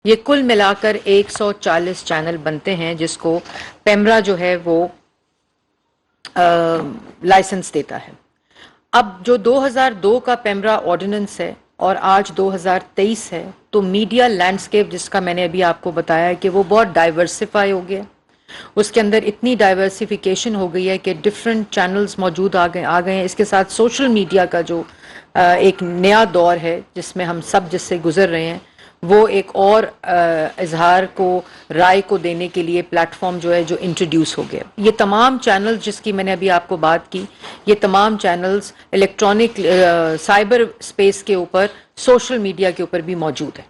یہ کل ملا کر 140 چینل بنتے ہیں جس کو پیمرا جو ہے وہ لائسنس دیتا ہے۔ اب جو 2002 کا پیمرا آرڈیننس ہے اور آج 2023 ہے تو میڈیا لینڈسکیپ جس کا میں نے ابھی آپ کو بتایا ہے کہ وہ بہت ڈائیورسیفائی ہو گیا، اس کے اندر اتنی ڈائیورسیفیکیشن ہو گئی ہے کہ ڈفرینٹ چینلز موجود آ گئے ہیں۔ اس کے ساتھ سوشل میڈیا کا جو ایک نیا دور ہے جس میں ہم سب جس سے گزر رہے ہیں، وہ ایک اور اظہار کو رائے کو دینے کے لیے پلیٹ فارم جو ہے جو انٹروڈیوس ہو گیا۔ یہ تمام چینلز جس کی میں نے ابھی آپ کو بات کی، یہ تمام چینلز الیکٹرانک سائبر اسپیس کے اوپر، سوشل میڈیا کے اوپر بھی موجود ہیں۔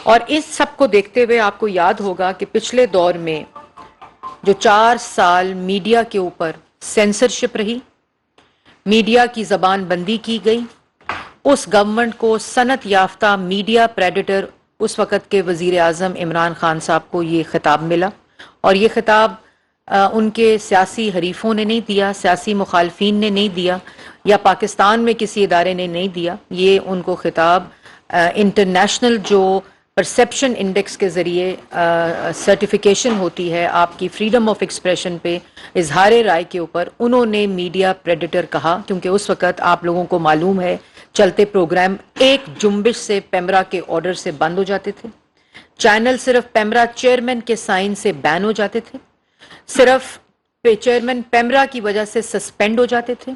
اور اس سب کو دیکھتے ہوئے آپ کو یاد ہوگا کہ پچھلے دور میں جو 4 سال میڈیا کے اوپر سینسرشپ رہی، میڈیا کی زبان بندی کی گئی، اس گورنمنٹ کو صنعت یافتہ میڈیا پریڈیٹر اس وقت کے وزیر اعظم عمران خان صاحب کو یہ خطاب ملا، اور یہ خطاب ان کے سیاسی حریفوں نے نہیں دیا، سیاسی مخالفین نے نہیں دیا، یا پاکستان میں کسی ادارے نے نہیں دیا، یہ ان کو خطاب انٹرنیشنل جو پرسیپشن انڈیکس کے ذریعے سرٹیفیکیشن ہوتی ہے آپ کی فریڈم آف ایکسپریشن پہ، اظہار رائے کے اوپر، انہوں نے میڈیا پریڈیٹر کہا، کیونکہ اس وقت آپ لوگوں کو معلوم ہے چلتے پروگرام ایک جنبش سے پیمرا کے آرڈر سے بند ہو جاتے تھے، چینل صرف پیمرا چیئرمین کے سائن سے بین ہو جاتے تھے، صرف چیئرمین پیمرا کی وجہ سے سسپینڈ ہو جاتے تھے،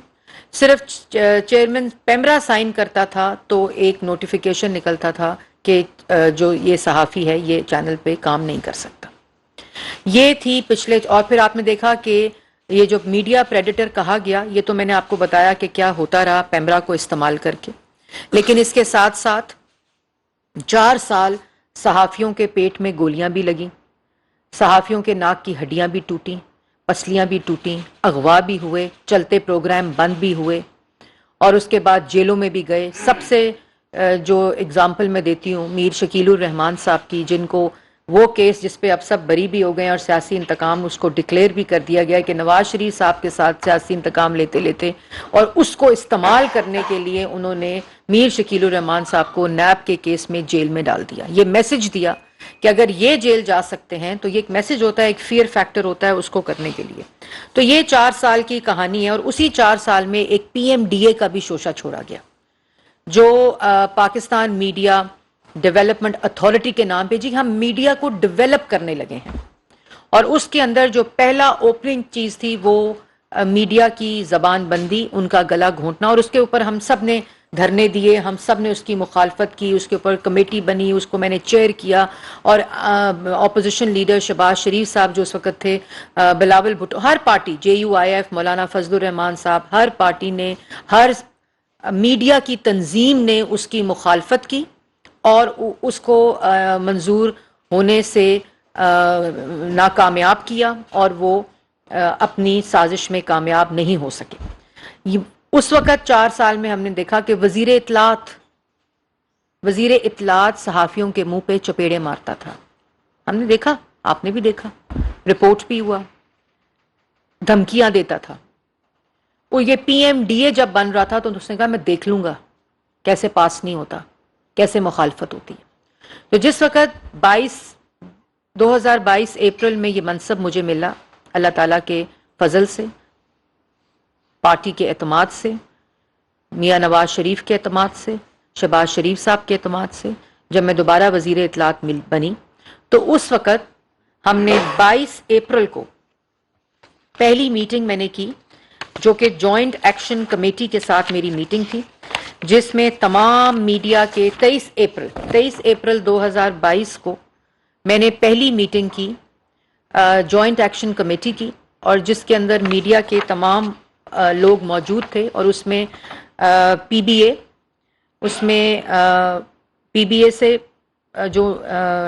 صرف چیئرمین پیمرا سائن کرتا تھا تو ایک نوٹیفیکیشن نکلتا تھا کہ جو یہ صحافی ہے یہ چینل پہ کام نہیں کر سکتا۔ یہ تھی پچھلے، اور پھر آپ نے دیکھا کہ یہ جو میڈیا پریڈیٹر کہا گیا، یہ تو میں نے آپ کو بتایا کہ کیا ہوتا رہا پیمرا کو استعمال کر کے، لیکن اس کے ساتھ ساتھ 4 سال صحافیوں کے پیٹ میں گولیاں بھی لگیں، صحافیوں کے ناک کی ہڈیاں بھی ٹوٹیں، پسلیاں بھی ٹوٹیں، اغوا بھی ہوئے، چلتے پروگرام بند بھی ہوئے، اور اس کے بعد جیلوں میں بھی گئے۔ سب سے جو اگزامپل میں دیتی ہوں میر شکیل الرحمان صاحب کی، جن کو وہ کیس جس پہ اب سب بری بھی ہو گئے اور سیاسی انتقام اس کو ڈکلیئر بھی کر دیا گیا کہ نواز شریف صاحب کے ساتھ سیاسی انتقام لیتے لیتے، اور اس کو استعمال کرنے کے لیے انہوں نے میر شکیل الرحمان صاحب کو نیب کے کیس میں جیل میں ڈال دیا۔ یہ میسج دیا کہ اگر یہ جیل جا سکتے ہیں تو یہ ایک میسج ہوتا ہے، ایک فیئر فیکٹر ہوتا ہے اس کو کرنے کے لیے۔ تو یہ 4 سال کی کہانی ہے، اور اسی 4 سال میں ایک پی ایم ڈی اے کا بھی شوشہ چھوڑا گیا، جو پاکستان میڈیا ڈیولپمنٹ اتھارٹی کے نام پہ، جی ہم میڈیا کو ڈیولپ کرنے لگے ہیں، اور اس کے اندر جو پہلا اوپننگ چیز تھی وہ میڈیا کی زبان بندی، ان کا گلا گھونٹنا، اور اس کے اوپر ہم سب نے دھرنے دیے، ہم سب نے اس کی مخالفت کی، اس کے اوپر کمیٹی بنی، اس کو میں نے چیئر کیا، اور اپوزیشن لیڈر شہباز شریف صاحب جو اس وقت تھے، بلاول بھٹو، ہر party, J U I F, Maulana Fazal الرحمان صاحب، ہر پارٹی نے، ہر میڈیا کی تنظیم نے اس کی مخالفت کی، اور اس کو منظور ہونے سے ناکامیاب کیا، اور وہ اپنی سازش میں کامیاب نہیں ہو سکے۔ اس وقت 4 سال میں ہم نے دیکھا کہ وزیر اطلاعات صحافیوں کے منہ پہ چپیڑے مارتا تھا، ہم نے دیکھا، آپ نے بھی دیکھا، رپورٹ بھی ہوا، دھمکیاں دیتا تھا۔ وہ یہ پی ایم ڈی اے جب بن رہا تھا تو اس نے کہا میں دیکھ لوں گا کیسے پاس نہیں ہوتا، کیسے مخالفت ہوتی ہے۔ تو جس وقت 2022 اپریل میں یہ منصب مجھے ملا، اللہ تعالیٰ کے فضل سے، پارٹی کے اعتماد سے، میاں نواز شریف کے اعتماد سے، شہباز شریف صاحب کے اعتماد سے، جب میں دوبارہ وزیر اطلاعات بنی تو اس وقت ہم نے 22 اپریل کو پہلی میٹنگ میں نے کی، جو کہ جوائنٹ ایکشن کمیٹی کے ساتھ میری میٹنگ تھی، جس میں تمام میڈیا کے 23 اپریل 2022 کو میں نے پہلی میٹنگ کی، جوائنٹ ایکشن کمیٹی کی، اور جس کے اندر میڈیا کے تمام لوگ موجود تھے، اور اس میں پی بی اے، اس میں پی بی اے سے جو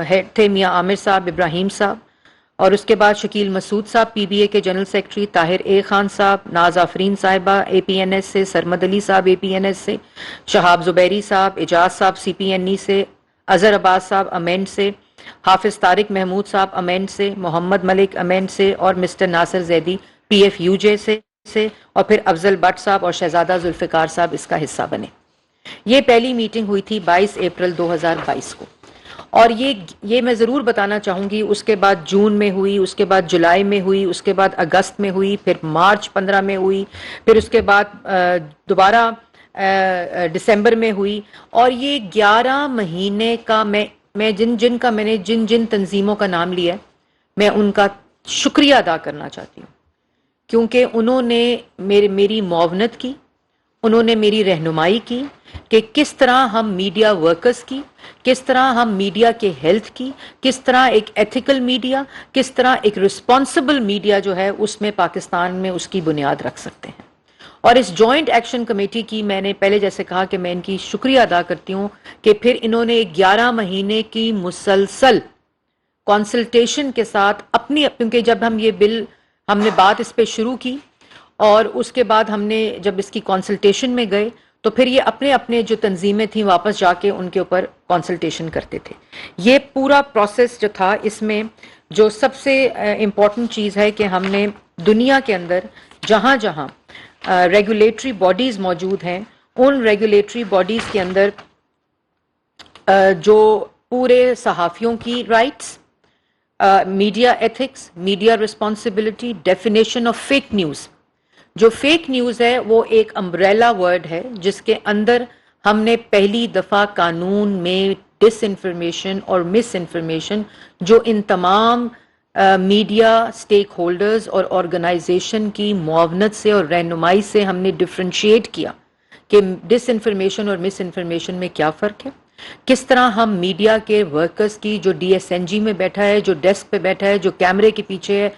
ہیڈ تھے میاں عامر صاحب، ابراہیم صاحب، اور اس کے بعد شکیل مسعود صاحب پی بی اے کے جنرل سیکرٹری، طاہر اے خان صاحب، ناز آفرین صاحبہ اے پی این ایس سے، سرمد علی صاحب اے پی این ایس سے، شہاب زبیری صاحب، اعجاز صاحب سی پی این ای سے، اظہر عباس صاحب امینڈ سے، حافظ طارق محمود صاحب امینڈ سے، محمد ملک امینڈ سے، اور Mister Nasir Zaidi P F U J سے، اور پھر افضل بٹ صاحب اور شہزادہ ذوالفقار صاحب اس کا حصہ بنے۔ یہ پہلی میٹنگ ہوئی تھی 22 اپریل 2022 کو، اور یہ میں ضرور بتانا چاہوں گی، اس کے بعد جون میں ہوئی، اس کے بعد جولائی میں ہوئی، اس کے بعد اگست میں ہوئی، پھر مارچ 15 میں ہوئی، پھر اس کے بعد دوبارہ دسمبر میں ہوئی، اور یہ 11 مہینے کا میں جن تنظیموں کا نام لیا ہے، میں ان کا شکریہ ادا کرنا چاہتی ہوں، کیونکہ انہوں نے میری معاونت کی، انہوں نے میری رہنمائی کی کہ کس طرح ہم میڈیا ورکرز کی، کس طرح ہم میڈیا کے ہیلتھ کی، کس طرح ایک ایتھیکل میڈیا، کس طرح ایک رسپانسبل میڈیا جو ہے اس میں پاکستان میں اس کی بنیاد رکھ سکتے ہیں۔ اور اس جوائنٹ ایکشن کمیٹی کی میں نے پہلے جیسے کہا کہ میں ان کی شکریہ ادا کرتی ہوں کہ پھر انہوں نے 11 مہینے کی مسلسل کنسلٹیشن کے ساتھ کیونکہ جب ہم نے بات اس پہ شروع کی اور اس کے بعد ہم نے جب اس کی کنسلٹیشن میں گئے تو پھر یہ اپنے جو تنظیمیں تھیں واپس جا کے ان کے اوپر کنسلٹیشن کرتے تھے۔ یہ پورا پروسیس جو تھا، اس میں جو سب سے امپورٹنٹ چیز ہے کہ ہم نے دنیا کے اندر جہاں جہاں ریگولیٹری باڈیز موجود ہیں، ان ریگولیٹری باڈیز کے اندر جو پورے صحافیوں کی rights, media ethics, media responsibility, definition of fake news. جو فیک نیوز ہے وہ ایک امبریلا ورڈ ہے جس کے اندر ہم نے پہلی دفعہ قانون میں ڈس انفارمیشن اور مس انفارمیشن، جو ان تمام میڈیا سٹیک ہولڈرز اور آرگنائزیشن کی معاونت سے اور رہنمائی سے ہم نے ڈفرینشیٹ کیا کہ ڈس انفارمیشن اور مس انفارمیشن میں کیا فرق ہے، کس طرح ہم میڈیا کے ورکرز کی، جو ڈی ایس این جی میں بیٹھا ہے، جو ڈیسک پہ بیٹھا ہے، جو کیمرے کے پیچھے ہے،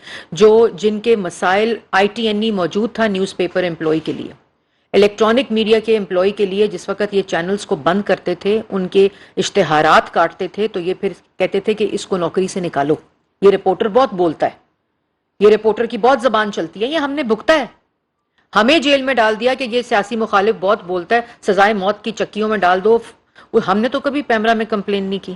جن کے مسائل آئی ٹی این ای موجود تھا نیوز پیپر امپلائی کے لیے، الیکٹرانک میڈیا کے امپلائی کے لیے، جس وقت یہ چینلز کو بند کرتے تھے، ان کے اشتہارات کاٹتے تھے تو یہ پھر کہتے تھے کہ اس کو نوکری سے نکالو، یہ رپورٹر بہت بولتا ہے، یہ رپورٹر کی بہت زبان چلتی ہے، یہ ہم نے بھگتا ہے، ہمیں جیل میں ڈال دیا کہ یہ سیاسی مخالف بہت بولتا ہے، سزائے موت کی چکیوں میں ڈال دو۔ ہم نے تو کبھی پیمرا میں کمپلین نہیں کی۔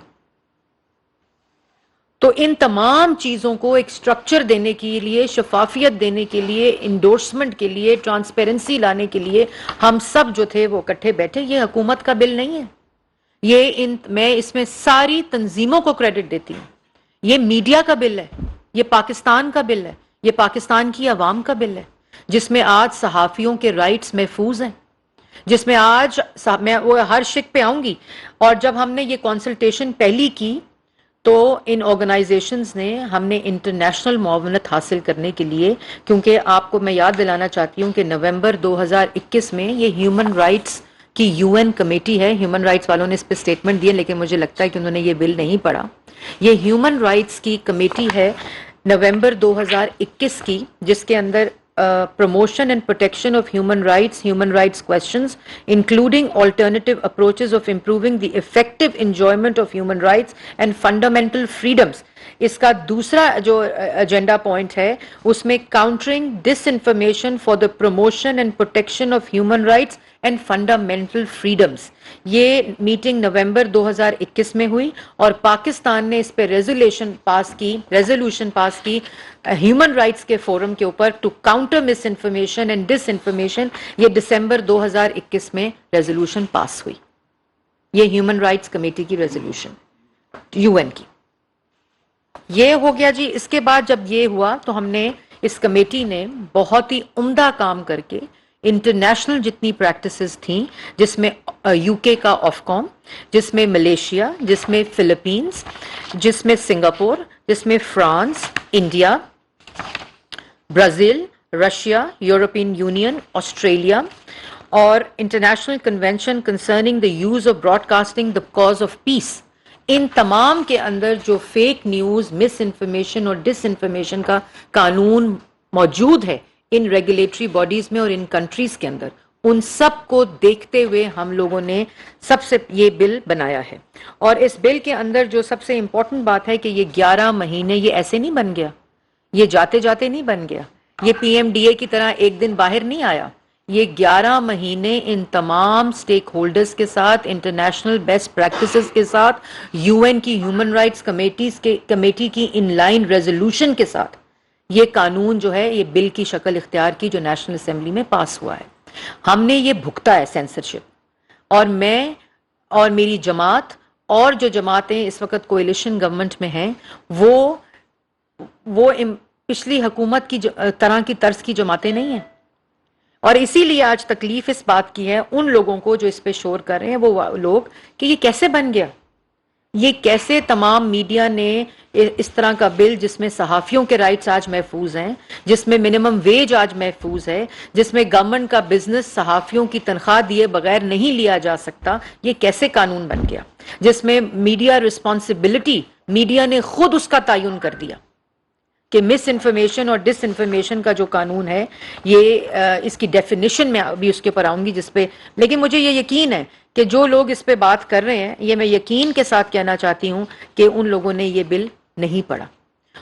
تو ان تمام چیزوں کو ایک سٹرکچر دینے کے لیے، شفافیت دینے کے لیے، انڈورسمنٹ کے لیے، ٹرانسپیرنسی لانے کے لیے ہم سب جو تھے وہ اکٹھے بیٹھے۔ یہ حکومت کا بل نہیں ہے، میں اس میں ساری تنظیموں کو کریڈٹ دیتی ہوں۔ یہ میڈیا کا بل ہے، یہ پاکستان کا بل ہے، یہ پاکستان کی عوام کا بل ہے، جس میں آج صحافیوں کے رائٹس محفوظ ہیں، جس میں آج میں وہ ہر شک پہ آؤں گی۔ اور جب ہم نے یہ کنسلٹیشن پہلی کی تو ان آرگنائزیشنز نے، ہم نے انٹرنیشنل معاونت حاصل کرنے کے لیے، کیونکہ آپ کو میں یاد دلانا چاہتی ہوں کہ نومبر 2021 میں یہ ہیومن رائٹس کی یو این کمیٹی ہے، ہیومن رائٹس والوں نے اس پہ سٹیٹمنٹ دیے لیکن مجھے لگتا ہے کہ انہوں نے یہ بل نہیں پڑھا۔ یہ ہیومن رائٹس کی کمیٹی ہے نومبر 2021 کی، جس کے اندر promotion and protection of human rights questions, including alternative approaches of improving the effective enjoyment of human rights and fundamental freedoms۔ اس کا دوسرا جو ایجنڈا پوائنٹ ہے اس میں countering disinformation for the promotion and protection of human rights and fundamental freedoms۔ یہ meeting نومبر 2021 میں ہوئی اور پاکستان نے اس پہ ریزولوشن پاس کی ہیومن رائٹس کے فورم کے اوپر to counter misinformation and disinformation. یہ دسمبر 2021 میں ریزولوشن پاس ہوئی، یہ ہیومن رائٹس کمیٹی کی ریزولوشن یو این کی۔ یہ ہو گیا جی۔ اس کے بعد جب یہ ہوا تو ہم نے، اس کمیٹی نے بہت ہی عمدہ کام کر کے انٹرنیشنل جتنی پریکٹسز تھیں، جس میں یو کے کا آفکام، جس میں ملیشیا، جس میں فلپینز، جس میں سنگاپور، جس میں France, India, Brazil, Russia, European Union, Australia, اور international convention concerning the use of broadcasting the cause of peace, ان تمام کے اندر جو فیک نیوز، مس انفارمیشن اور ڈس انفارمیشن کا قانون موجود ہے ان ریگولیٹری باڈیز میں اور ان کنٹریز کے اندر، ان سب کو دیکھتے ہوئے ہم لوگوں نے سب سے یہ بل بنایا ہے۔ اور اس بل کے اندر جو سب سے امپورٹنٹ بات ہے کہ یہ 11 مہینے یہ ایسے نہیں بن گیا، یہ جاتے جاتے نہیں بن گیا، یہ پی ایم ڈی اے کی طرح ایک دن باہر نہیں آیا، یہ 11 مہینے ان تمام سٹیک ہولڈرز کے ساتھ، انٹرنیشنل بیسٹ پریکٹسز کے ساتھ، یو این کی ہیومن رائٹس کمیٹی کی ان لائن ریزولوشن کے ساتھ یہ قانون جو ہے یہ بل کی شکل اختیار کی، جو نیشنل اسمبلی میں پاس ہوا ہے۔ ہم نے یہ بھگتا ہے سینسرشپ، اور میں اور میری جماعت اور جو جماعتیں اس وقت کوئلیشن گورنمنٹ میں ہیں وہ پچھلی حکومت کی طرح کی طرز کی جماعتیں نہیں ہیں. اور اسی لیے آج تکلیف اس بات کی ہے ان لوگوں کو جو اس پہ شور کر رہے ہیں وہ لوگ کہ یہ کیسے بن گیا, یہ کیسے تمام میڈیا نے اس طرح کا بل جس میں صحافیوں کے رائٹس آج محفوظ ہیں, جس میں منیمم ویج آج محفوظ ہے, جس میں گورنمنٹ کا بزنس صحافیوں کی تنخواہ دیے بغیر نہیں لیا جا سکتا, یہ کیسے قانون بن گیا, جس میں میڈیا رسپانسبلٹی میڈیا نے خود اس کا تعین کر دیا کہ مس انفارمیشن اور ڈس انفارمیشن کا جو قانون ہے یہ اس کی ڈیفینیشن میں ابھی اس کے اوپر آؤں گی جس پہ, لیکن مجھے یہ یقین ہے کہ جو لوگ اس پہ بات کر رہے ہیں یہ میں یقین کے ساتھ کہنا چاہتی ہوں کہ ان لوگوں نے یہ بل نہیں پڑھا.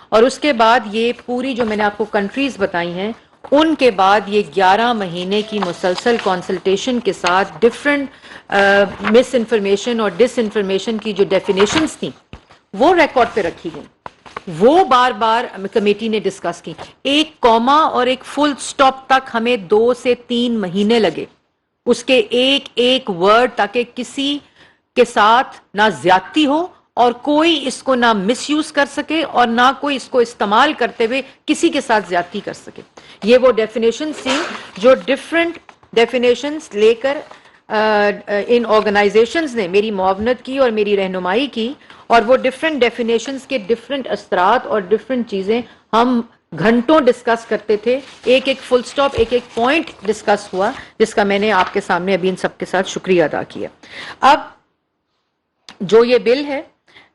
اور اس کے بعد یہ پوری جو میں نے آپ کو کنٹریز بتائی ہیں ان کے بعد یہ 11 مہینے کی مسلسل کنسلٹیشن کے ساتھ ڈفرنٹ مس انفارمیشن اور ڈس انفارمیشن کی جو ڈیفینیشنز تھیں وہ ریکارڈ پہ رکھی گئی, وہ بار بار کمیٹی نے ڈسکس کی. ایک کوما اور ایک فل سٹاپ تک ہمیں 2 سے 3 مہینے لگے اس کے ایک ایک ورڈ, تاکہ کسی کے ساتھ نہ زیادتی ہو اور کوئی اس کو نہ مس یوز کر سکے اور نہ کوئی اس کو استعمال کرتے ہوئے کسی کے ساتھ زیادتی کر سکے. یہ وہ ڈیفینیشنز تھیں جو ڈفرنٹ ڈیفینیشنز لے کر ان آرگنائزیشنز نے میری معاونت کی اور میری رہنمائی کی, اور وہ ڈفرنٹ ڈیفینیشنز کے ڈفرنٹ اثرات اور ڈفرنٹ چیزیں ہم گھنٹوں ڈسکس کرتے تھے. ایک ایک فل سٹاپ ایک ایک پوائنٹ ڈسکس ہوا جس کا میں نے آپ کے سامنے ابھی ان سب کے ساتھ شکریہ ادا کیا. اب جو یہ بل ہے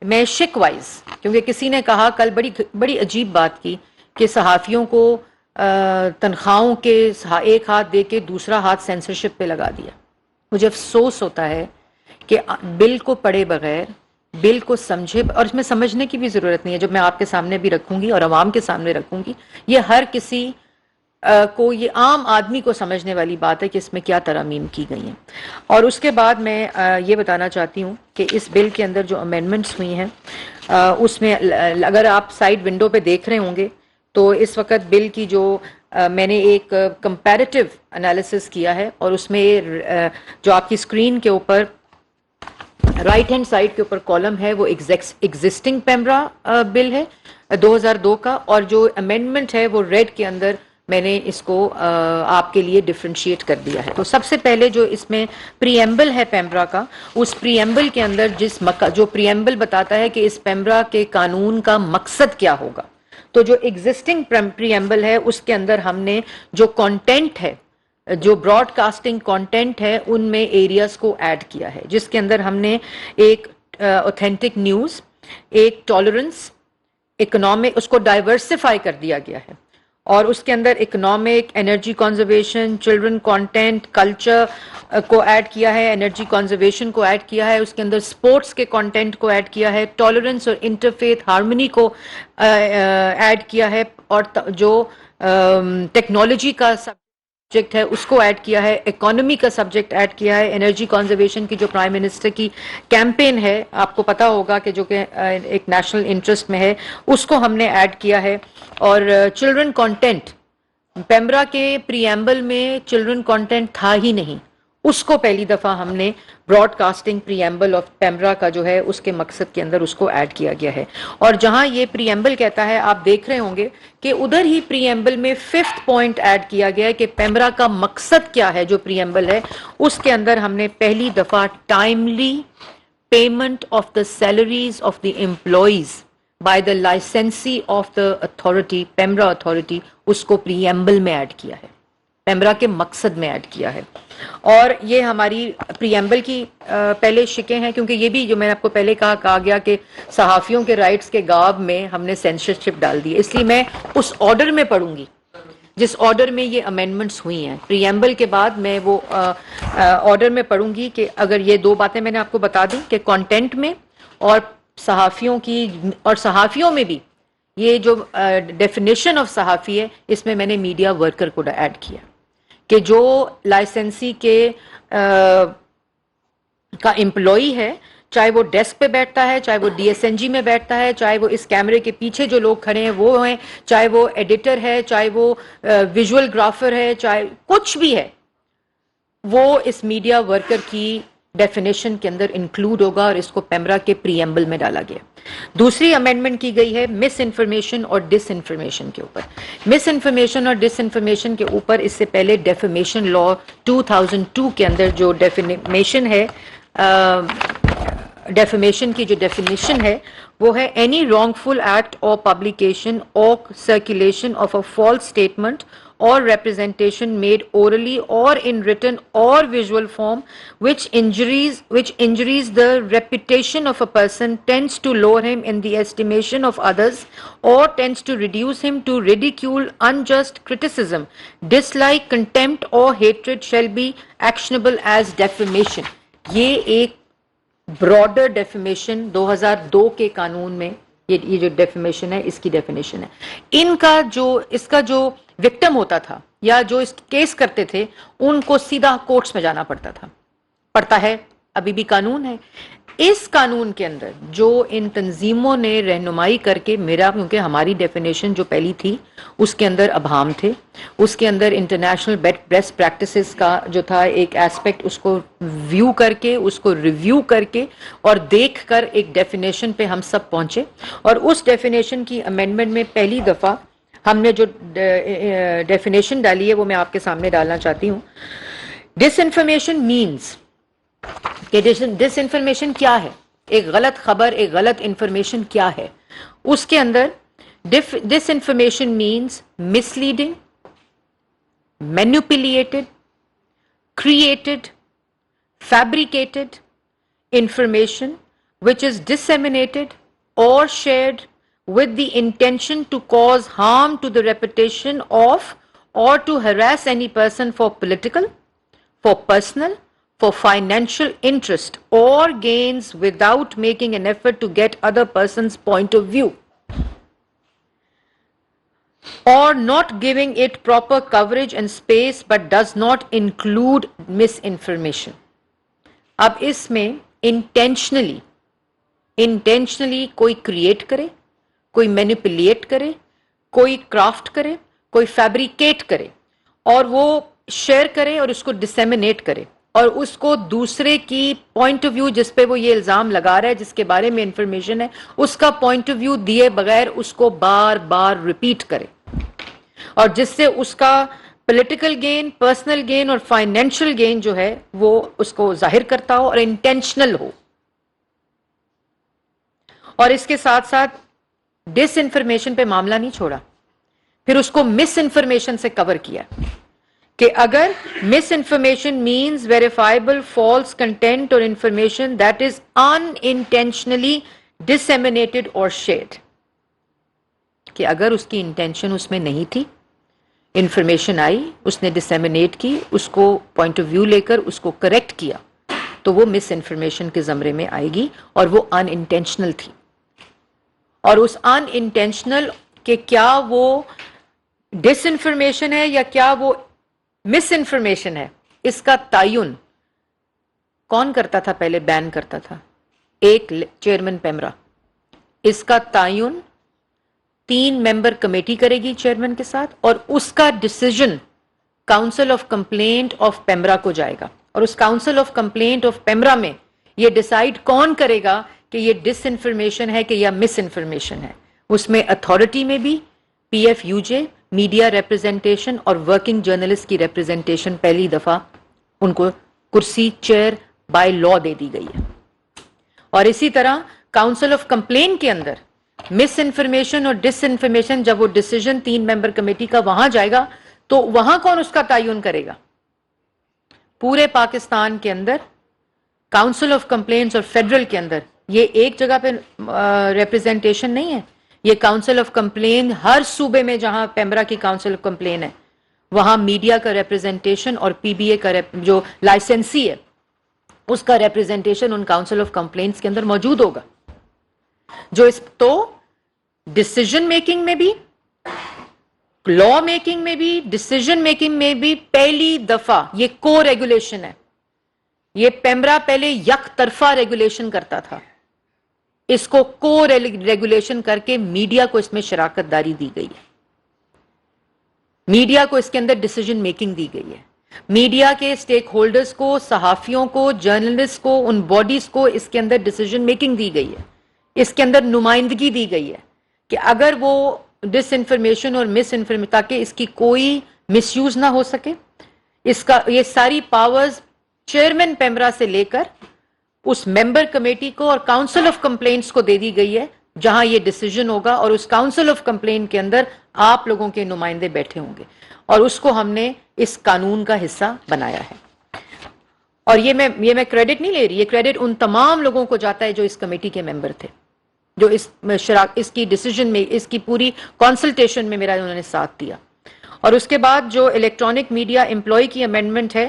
میں شک وائز, کیونکہ کسی نے کہا کل بڑی عجیب بات کی کہ صحافیوں کو تنخواہوں کے ایک ہاتھ دے کے دوسرا ہاتھ سینسرشپ پہ لگا دیا. مجھے افسوس ہوتا ہے کہ بل کو پڑھے بغیر, بل کو سمجھے, اور اس میں سمجھنے کی بھی ضرورت نہیں ہے, جب میں آپ کے سامنے بھی رکھوں گی اور عوام کے سامنے رکھوں گی, یہ ہر کسی کو, یہ عام آدمی کو سمجھنے والی بات ہے کہ اس میں کیا ترامیم کی گئی ہیں. اور اس کے بعد میں یہ بتانا چاہتی ہوں کہ اس بل کے اندر جو امینڈمنٹس ہوئی ہیں اس میں اگر آپ سائڈ ونڈو پہ دیکھ رہے ہوں گے تو اس وقت بل کی جو میں نے ایک کمپیریٹیو انالیسس کیا ہے, اور اس میں جو آپ کی اسکرین کے اوپر رائٹ ہینڈ سائڈ کے اوپر کالم ہے وہ ایگزسٹنگ پیمرا بل ہے 2002 کا, اور جو امینڈمنٹ ہے وہ ریڈ کے اندر میں نے اس کو آپ کے لیے ڈفرینشیٹ کر دیا ہے. تو سب سے پہلے جو اس میں پریمبل ہے پیمرا کا, اس پریمبل کے اندر جو پریمبل بتاتا ہے کہ اس پیمرا کے قانون کا مقصد کیا ہوگا, تو جو ایگزسٹنگ پریمبل ہے اس کے اندر ہم نے جو کانٹینٹ ہے, جو براڈ کاسٹنگ کانٹینٹ ہے, ان میں ایریاز کو ایڈ کیا ہے, جس کے اندر ہم نے ایک اوتھینٹک نیوز, ایک ٹالرنس, اکنامک, اس کو ڈائیورسفائی کر دیا گیا ہے, اور اس کے اندر economic, energy conservation, children content, culture کو ایڈ کیا ہے, انرجی کنزرویشن کو ایڈ کیا ہے, اس کے اندر سپورٹس کے کانٹینٹ کو ایڈ کیا ہے, ٹالرنس اور انٹرفیتھ ہارمنی کو ایڈ کیا ہے, اور جو ٹیکنالوجی کا سبجیکٹ ہے اس کو ایڈ کیا ہے, اکانومی کا سبجیکٹ ایڈ کیا ہے, انرجی کنزرویشن کی جو پرائم منسٹر کی کیمپین ہے آپ کو پتا ہوگا کہ جو کہ ایک نیشنل انٹرسٹ میں ہے, اس کو ہم نے ایڈ کیا ہے, اور چلڈرن کانٹینٹ پیمرا کے پریمبل میں چلڈرن کانٹینٹ تھا ہی نہیں, اس کو پہلی دفعہ ہم نے broadcasting preamble of PEMRA کا جو ہے اس کے مقصد کے اندر اس کو ایڈ کیا گیا ہے. اور جہاں یہ پریمبل کہتا ہے آپ دیکھ رہے ہوں گے کہ ادھر ہی پریمبل میں 5th پوائنٹ ایڈ کیا گیا ہے کہ پیمرا کا مقصد کیا ہے. جو پریمبل ہے اس کے اندر ہم نے پہلی دفعہ timely payment of the salaries of the employees by the licensee of the authority, PEMRA authority, اس کو پریمبل میں ایڈ کیا ہے, پیمرا کے مقصد میں ایڈ کیا ہے. اور یہ ہماری پریمبل کی پہلے شکیں ہیں, کیونکہ یہ بھی جو میں نے آپ کو پہلے کہا گیا کہ صحافیوں کے رائٹس کے گاب میں ہم نے سینسرشپ ڈال دی ہے, اس لیے میں اس آرڈر میں پڑھوں گی جس آرڈر میں یہ امینڈمنٹس ہوئی ہیں. پریمبل کے بعد میں وہ آرڈر میں پڑھوں گی کہ اگر یہ 2 باتیں میں نے آپ کو بتا دی کہ کانٹینٹ میں اور صحافیوں کی, اور صحافیوں میں بھی یہ جو ڈیفینیشن آف صحافی ہے اس میں نے میڈیا ورکر کو ایڈ کیا کہ جو لائسنسی کے کا امپلائی ہے, چاہے وہ ڈیسک پہ بیٹھتا ہے, چاہے وہ ڈی ایس این جی میں بیٹھتا ہے, چاہے وہ اس کیمرے کے پیچھے جو لوگ کھڑے ہیں وہ ہیں, چاہے وہ ایڈیٹر ہے, چاہے وہ ویژول گرافر ہے, چاہے کچھ بھی ہے, وہ اس میڈیا ورکر کی ڈیفینیشن کے اندر انکلوڈ ہوگا اور اس کو پیمرا کے پریمبل میں ڈالا گیا. دوسری امینڈمنٹ کی گئی ہے مس انفارمیشن اور ڈس انفارمیشن کے اوپر. مس انفارمیشن اور ڈس انفارمیشن کے اوپر اس سے پہلے ڈیفیمیشن لا 2002 کے اندر جو ڈیفینیشن ہے، ڈیفیمیشن کی جو ڈیفینیشن ہے وہ ہے اینی رانگ فل ایکٹ اور پبلیکیشن اور circulation of a false statement or representation made orally or in written or visual form which injuries the reputation of a person, tends to lower him in the estimation of others, or tends to reduce him to ridicule, unjust criticism, dislike, contempt or hatred shall be actionable as defamation. یہ ایک broader defamation 2002 کے قانون میں یہ جو defamation ہے اس کی definition ہے. اس کا جو وکٹم ہوتا تھا یا جو اس کیس کرتے تھے ان کو سیدھا کورٹس میں جانا پڑتا ہے، ابھی بھی قانون ہے. اس قانون کے اندر جو ان تنظیموں نے رہنمائی کر کے کیونکہ ہماری ڈیفینیشن جو پہلی تھی اس کے اندر ابہام تھے، اس کے اندر انٹرنیشنل بیسٹ پریکٹسز کا جو تھا ایک ایسپیکٹ، اس کو ویو کر کے، اس کو ریویو کر کے اور دیکھ کر ایک ڈیفینیشن پہ ہم سب پہنچے. اور اس ڈیفینیشن کی امینڈمنٹ میں پہلی دفعہ ہم نے جو ڈیفینیشن ڈالی ہے وہ میں آپ کے سامنے ڈالنا چاہتی ہوں. ڈس انفارمیشن مینس کہ ڈس انفارمیشن کیا ہے، ایک غلط خبر، ایک غلط انفارمیشن کیا ہے. اس کے اندر disinformation means misleading, manipulated, created, fabricated information which is disseminated or shared with the intention to cause harm to the reputation of or to harass any person for political, for personal, for financial interest or gains without making an effort to get other person's point of view or not giving it proper coverage and space but does not include misinformation. اب اس میں intentionally کوئی create کرے، کوئی manipulate کرے، کوئی craft کرے، کوئی fabricate کرے اور وہ شیئر کرے اور اس کو ڈسیمینیٹ کرے اور اس کو دوسرے کی پوائنٹ آف ویو جس پہ وہ یہ الزام لگا رہا ہے، جس کے بارے میں انفارمیشن ہے، اس کا پوائنٹ آف ویو دیے بغیر اس کو بار بار ریپیٹ کرے اور جس سے اس کا پولیٹیکل گین، پرسنل گین اور فائنینشیل گین جو ہے وہ اس کو ظاہر کرتا ہو اور انٹینشنل ہو. اور اس کے ساتھ ساتھ ڈس انفارمیشن پہ معاملہ نہیں چھوڑا، پھر اس کو مس انفارمیشن سے کور کیا کہ اگر misinformation means verifiable false content اور information that is intentionally disseminated اور شیئرڈ، کہ اگر اس کی انٹینشن اس میں نہیں تھی، انفارمیشن آئی، اس نے ڈسیمینیٹ کی، اس کو پوائنٹ آف ویو لے کر اس کو کریکٹ کیا، تو وہ مس انفارمیشن کے زمرے میں آئے گی اور وہ ان انٹینشنل تھی. اور اس ان انٹینشنل کہ کیا وہ ڈس انفارمیشن ہے یا کیا وہ مس انفارمیشن ہے، اس کا تعین کون کرتا تھا؟ پہلے بین کرتا تھا ایک چیئرمین پیمرا. اس کا تعین 3 ممبر کمیٹی کرے گی چیئرمین کے ساتھ اور اس کا decision council of complaint of PEMRA کو جائے گا. اور اس council of complaint of PEMRA میں یہ ڈیسائیڈ کون کرے گا کہ یہ ڈس انفارمیشن ہے کہ یا مس انفارمیشن ہے. اس میں اتھارٹی میں بھی پی ایف یو جے، میڈیا ریپرزینٹیشن اور ورکنگ جرنلسٹ کی ریپرزینٹیشن پہلی دفعہ ان کو کرسی چیئر بائی لا دے دی گئی ہے. اور اسی طرح کاؤنسل آف کمپلین کے اندر مس انفارمیشن اور ڈس انفارمیشن جب وہ ڈیسیجن 3 ممبر کمیٹی کا وہاں جائے گا تو وہاں کون اس کا تعین کرے گا؟ پورے پاکستان کے اندر کاؤنسل آف کمپلینٹس اور فیڈرل کے اندر یہ ایک جگہ پہ ریپرزینٹیشن نہیں ہے. یہ کاؤنسل آف کمپلین ہر صوبے میں جہاں پیمرا کی کاؤنسل آف کمپلین ہے وہاں میڈیا کا ریپرزینٹیشن اور پی بی اے کا جو لائسنسی ہے اس کا representation in council of complaints کے اندر موجود ہوگا. جو اس تو ڈسیجن میکنگ میں بھی، لا میکنگ میں بھی، ڈسیجن میکنگ میں بھی پہلی دفعہ یہ کو ریگولیشن ہے. یہ پیمرا پہلے یک طرفہ ریگولیشن کرتا تھا، اس کو کو ریگولیشن کر کے میڈیا کو اس میں شراکت داری دی گئی ہے، میڈیا کو اس کے اندر ڈسیجن میکنگ دی گئی ہے. میڈیا کے اسٹیک ہولڈرز کو، صحافیوں کو، جرنلسٹ کو، ان باڈیز کو اس کے اندر ڈیسیجن میکنگ دی گئی ہے، اس کے اندر نمائندگی دی گئی ہے کہ اگر وہ ڈس انفارمیشن اور مس انفارمیشن، تاکہ اس کی کوئی مس یوز نہ ہو سکے، اس کا یہ ساری پاورز چیئرمین پیمرا سے لے کر اس ممبر کمیٹی کو اور کاؤنسل آف کمپلینٹس کو دے دی گئی ہے، جہاں یہ ڈیسیجن ہوگا، اور اس کاؤنسل آف کمپلینٹ کے اندر آپ لوگوں کے نمائندے بیٹھے ہوں گے، اور اس کو ہم نے اس قانون کا حصہ بنایا ہے۔ اور یہ میں کریڈٹ نہیں لے رہی، یہ کریڈٹ ان تمام لوگوں کو جاتا ہے جو اس کمیٹی کے ممبر تھے، جو اس کی ڈیسیجن میں، اس کی پوری کنسلٹیشن میں میرا انہوں نے ساتھ دیا۔ اور اس کے بعد جو الیکٹرانک میڈیا امپلائی کی امینڈمنٹ ہے،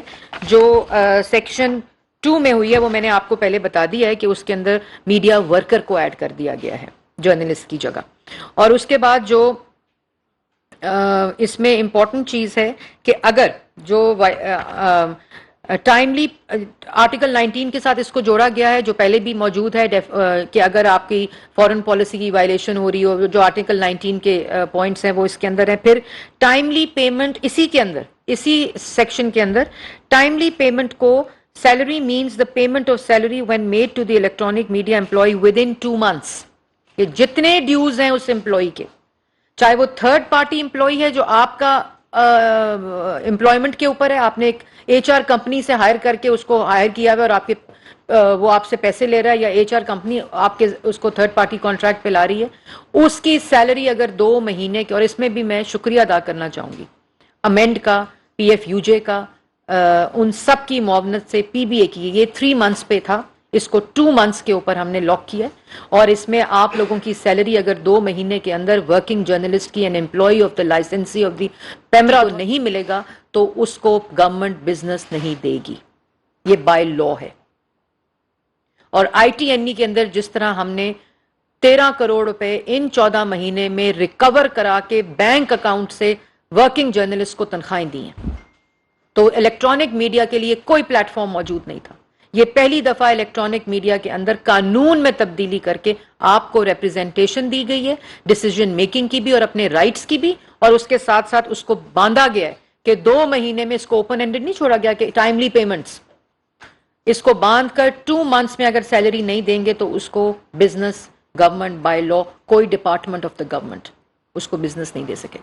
جو سیکشن 2 میں ہوئی ہے، وہ میں نے آپ کو پہلے بتا دیا ہے کہ اس کے اندر میڈیا ورکر کو ایڈ کر دیا گیا ہے جرنلسٹ کی جگہ۔ اور اس کے بعد جو اس میں امپورٹنٹ چیز ہے کہ اگر جو ٹائملی آرٹیکل 19 کے ساتھ اس کو جوڑا گیا ہے، جو پہلے بھی موجود ہے کہ اگر آپ کی فورن پالیسی کی وائلیشن ہو رہی ہو، جو آرٹیکل 19 کے پوائنٹس ہیں وہ اس کے اندر ہیں۔ پھر ٹائملی پیمنٹ، اسی کے اندر، اسی سیکشن کے اندر ٹائملی پیمنٹ کو salary means the payment of salary when made to the electronic media employee within 2 months، کہ جتنے ڈیوز ہیں اس امپلائی کے، چاہے وہ تھرڈ پارٹی امپلائی ہے جو آپ کا امپلائمنٹ کے اوپر ہے، آپ نے ایک ایچ آر کمپنی سے ہائر کر کے اس کو ہائر کیا ہوا اور آپ کے وہ آپ سے پیسے لے رہا ہے، یا ایچ آر کمپنی آپ کے اس کو تھرڈ پارٹی کانٹریکٹ پہ لا رہی ہے، اس کی سیلری اگر 2 مہینے کے، اور اس میں بھی میں شکریہ ادا کرنا چاہوں گی امینڈ کا، پی ایف یو جے کا، ان سب کی معاونت سے، پی بی اے کی، یہ 3 months پہ تھا، اس کو 2 months کے اوپر ہم نے لاک کیا، اور اس میں آپ لوگوں کی سیلری اگر 2 مہینے کے اندر ورکنگ جرنلسٹ کی، an employee of the licensee of the PEMRA نہیں ملے گا تو اس کو گورنمنٹ بزنس نہیں دے گی، یہ بائی لا ہے۔ اور آئی ٹی این ای کے اندر جس طرح ہم نے 13 کروڑ روپے ان 14 مہینے میں ریکور کرا کے بینک اکاؤنٹ سے ورکنگ جرنلسٹ کو تنخواہیں دی ہیں، تو الیکٹرانک میڈیا کے لیے کوئی پلیٹ فارم موجود نہیں تھا۔ یہ پہلی دفعہ الیکٹرانک میڈیا کے اندر قانون میں تبدیلی کر کے آپ کو ریپرزینٹیشن دی گئی ہے، ڈیسیجن میکنگ کی بھی اور اپنے رائٹس کی بھی، اور اس کے ساتھ ساتھ اس کو باندھا گیا ہے کہ 2 مہینے میں اس کو اوپن اینڈڈ نہیں چھوڑا گیا کہ ٹائملی پیمنٹس، اس کو باندھ کر 2 months میں اگر سیلری نہیں دیں گے تو اس کو بزنس گورنمنٹ بائی لا، کوئی ڈپارٹمنٹ آف دا گورنمنٹ اس کو بزنس نہیں دے سکے۔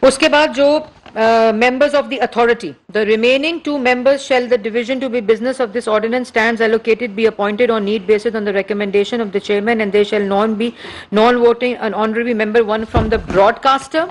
اس کے بعد جو members of the authority, the remaining 2 members shall the division to be business of this ordinance stands allocated be appointed on need basis on the recommendation of the chairman, and they shall be non-voting an honorary member, one from the broadcaster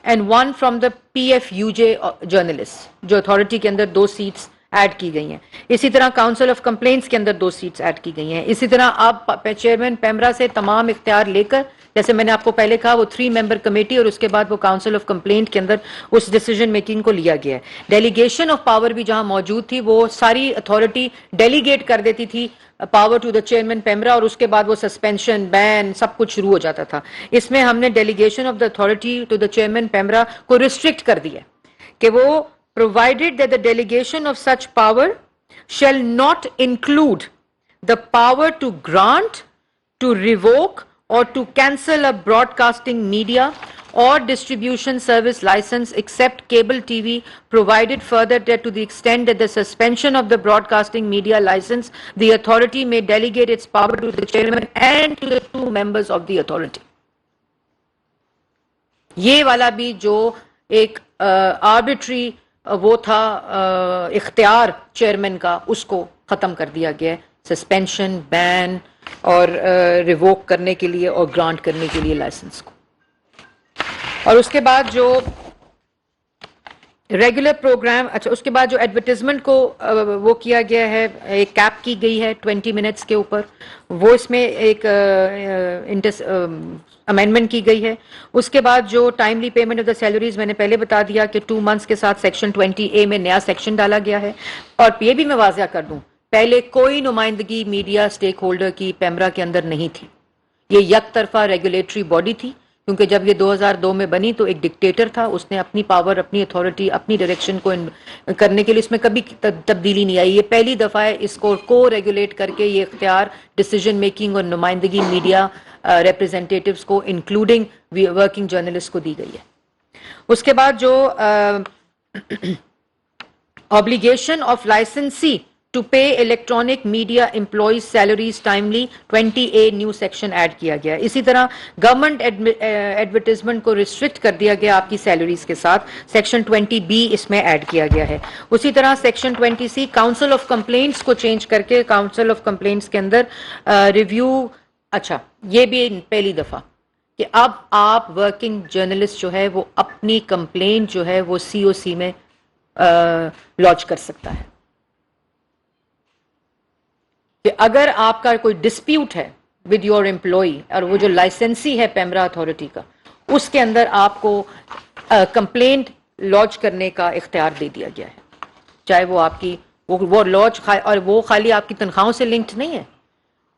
and one from the PFUJ journalist, جو authority کے اندر 2 seats add کی گئی ہیں۔ اسی طرح council of complaints کے اندر 2 seats add کی گئی ہیں۔ اسی طرح آپ چیئرمین پیمرا سے تمام اختیار لے کر، جیسے میں نے آپ کو پہلے کہا، وہ 3 member کمیٹی اور اس کے بعد وہ کاؤنسل آف کمپلینٹ کے اندر اس ڈیسیجن میکنگ کو لیا گیا ہے۔ ڈیلیگیشن آف پاور بھی جہاں موجود تھی، وہ ساری اتھارٹی ڈیلیگیٹ کر دیتی تھی power to the chairman PEMRA, اور اس کے بعد وہ سسپینشن، بین، سب کچھ شروع ہو جاتا تھا۔ اس میں ہم نے delegation of the authority to the chairman PEMRA کو ریسٹرکٹ کر دیا کہ وہ provided that the delegation of such power shall not include the power to grant, to revoke, or to cancel a broadcasting media or distribution service license except cable TV, provided further that to the extent that the suspension of the broadcasting media license, the authority may delegate its power to the chairman and to the 2 members of the authority. یہ والا بھی جو ایک arbitrary وہ تھا اختیار chairman کا، اس کو ختم کر دیا گیا ہے، سسپینشن، بین اور ریووک کرنے کے لیے اور گرانٹ کرنے کے لیے لائسنس کو۔ اور اس کے بعد جو ریگولر پروگرام، اچھا اس کے بعد جو ایڈورٹیزمنٹ کو وہ کیا گیا ہے، ایک کیپ کی گئی ہے 20 منٹس کے اوپر، وہ اس میں ایک امینڈمنٹ کی گئی ہے۔ اس کے بعد جو timely payment of the salaries, میں نے پہلے بتا دیا کہ 2 months کے ساتھ سیکشن 20A میں نیا سیکشن ڈالا گیا ہے۔ اور یہ بھی میں واضح کر دوں، پہلے کوئی نمائندگی میڈیا اسٹیک ہولڈر کی پیمرا کے اندر نہیں تھی، یہ یک طرفہ ریگولیٹری باڈی تھی، کیونکہ جب یہ 2002 میں بنی تو ایک ڈکٹیٹر تھا، اس نے اپنی پاور، اپنی اتھارٹی، اپنی ڈائریکشن کو کرنے کے لیے اس میں کبھی تبدیلی نہیں آئی۔ یہ پہلی دفعہ ہے اس کو ریگولیٹ کر کے یہ اختیار ڈیسیجن میکنگ اور نمائندگی میڈیا ریپرزینٹیٹیوز کو انکلوڈنگ ورکنگ جرنلسٹ کو دی گئی ہے۔ اس کے بعد جو obligation of licensee to pay electronic media employees salaries timely 20A new section add کیا گیا. اسی طرح گورنمنٹ ایڈورٹیزمنٹ کو ریسٹرکٹ کر دیا گیا آپ کی سیلریز کے ساتھ, سیکشن 20B اس میں ایڈ کیا گیا ہے. اسی طرح section 20C council of complaints کو چینج کر کے کاؤنسل آف کمپلینٹس کے اندر ریویو, اچھا یہ بھی پہلی دفعہ کہ اب آپ ورکنگ جرنلسٹ جو ہے وہ اپنی کمپلینٹ جو ہے وہ COC میں لانچ کر سکتا ہے, کہ اگر آپ کا کوئی ڈسپیوٹ ہے ود یور امپلائی اور وہ جو لائسنسی ہے پیمرا اتھارٹی کا, اس کے اندر آپ کو کمپلینٹ لانچ کرنے کا اختیار دے دیا گیا ہے, چاہے وہ آپ کی وہ لانچ, اور وہ خالی آپ کی تنخواہوں سے لنکڈ نہیں ہے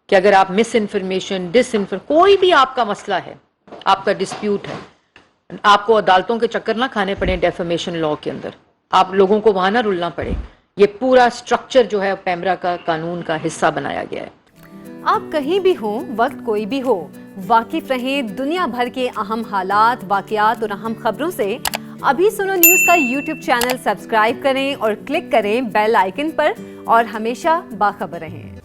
کہ اگر آپ مس انفارمیشن کوئی بھی آپ کا مسئلہ ہے, آپ کا ڈسپیوٹ ہے, آپ کو عدالتوں کے چکر نہ کھانے پڑے ڈیفیمیشن لا کے اندر, آپ لوگوں کو وہاں نہ رلنا پڑے. یہ پورا سٹرکچر جو ہے پیمرا کا قانون کا حصہ بنایا گیا ہے. آپ کہیں بھی ہوں, وقت کوئی بھی ہو, واقف رہیں دنیا بھر کے اہم حالات, واقعات اور اہم خبروں سے. ابھی سنو نیوز کا YouTube چینل سبسکرائب کریں اور کلک کریں بیل آئیکن پر, اور ہمیشہ باخبر رہیں.